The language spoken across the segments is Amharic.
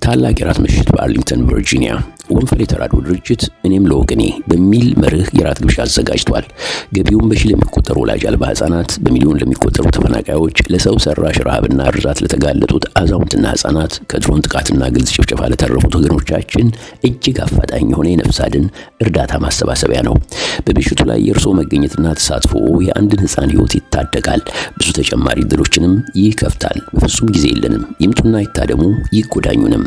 ታላቅ የራት ምሽት በአርሊንግተን ቨርጂኒያ። ወንፈል የተራድኦ ድርጅት እኔም ለወገኔ በሚል መርህ የራት ግብዣ አዘጋጅቷል። ገቢውን በሺህ ለሚቆጠሩ ወላጅ አልባ ህጻናት፣ በሚሊዮን ለሚቆጠሩ ተፈናቃዮች፣ ለሰው ሰራሽ ረሃብና ርዛት ለተጋለጡት አዛውንትና ህጻናት፣ ከድሮን ጥቃትና ግልጽ ጭፍጨፋ ለተረፉት ወገኖቻችን እጅግ አፋጣኝ የሆነ የነፍስ አድን እርዳታ ማሰባሰቢያ ነው። በምሽቱ ላይ የእርስዎ መገኘትና ተሳትፎ የአንድን ህፃን ህይወት ይታደጋል፣ ብዙ ተጨማሪ እድሎችንም ይከፍታል። በፍጹም ጊዜ የለንም። ይምጡና ይታደሙ፣ ይጎዳኙንም።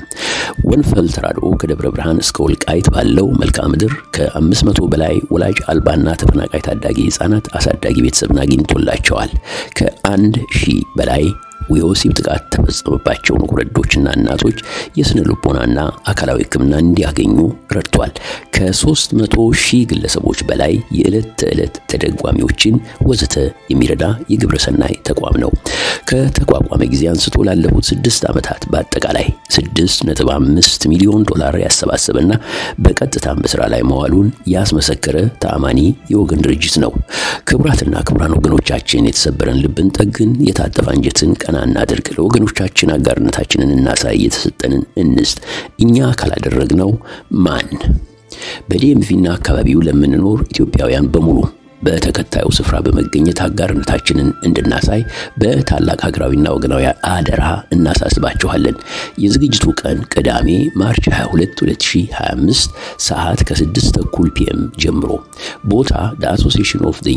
ወንፈል ተራድኦ ከደብረ ብርሃን እስከ ወልቃይት ባለው መልክዓ ምድር ከ500 በላይ ወላጅ አልባና ተፈናቃይ ታዳጊ ህጻናት አሳዳጊ ቤተሰብን አግኝቶላቸዋል። ከ1000 በላይ የወሲብ ጥቃት ተፈጸመባቸውን ወረዶችና እናቶች የስነ ልቦናና አካላዊ ሕክምና እንዲያገኙ ረድቷል። ከ300,000 ግለሰቦች በላይ የዕለት ተዕለት ተደጓሚዎችን ወዘተ የሚረዳ የግብረ ሰናይ ተቋም ነው። ከተቋቋመ ጊዜ አንስቶ ላለፉት 6 ዓመታት በአጠቃላይ $6.5 ሚሊዮን ያሰባሰበና በቀጥታም በስራ ላይ መዋሉን ያስመሰከረ ተአማኒ የወገን ድርጅት ነው። ክቡራትና ክቡራን ወገኖቻችን፣ የተሰበረን ልብን ጠግን፣ የታጠፈ አንጀትን ቀና እናድርግ። ለወገኖቻችን አጋርነታችንን እናሳይ፣ የተሰጠንን እንስጥ። እኛ ካላደረግነው ማን? በዲኤምቪና አካባቢው ለምንኖር ኢትዮጵያውያን በሙሉ በተከታዩ ስፍራ በመገኘት አጋርነታችንን እንድናሳይ በታላቅ ሀገራዊና ወገናዊ አደራ እናሳስባችኋለን። የዝግጅቱ ቀን ቅዳሜ ማርች 22 2025 ሰዓት ከ6:30 ፒኤም ጀምሮ። ቦታ the Association of the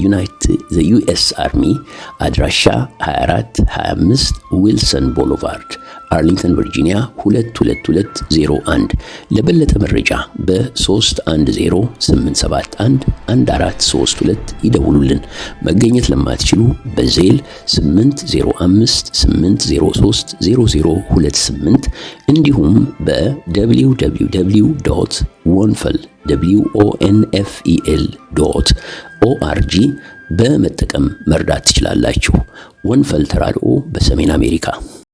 US Army፣ አድራሻ 2425 ዊልሰን ቦulevard አርሊንግተን ቨርጂኒያ 22201። ለበለጠ መረጃ በ310-871-1432 ይደውሉልን። መገኘት ለማትችሉ በዜል 805-803-0028 እንዲሁም www.wonfel.org በመጠቀም መርዳት ትችላላችሁ። ወንፈል ተራድኦ በሰሜን አሜሪካ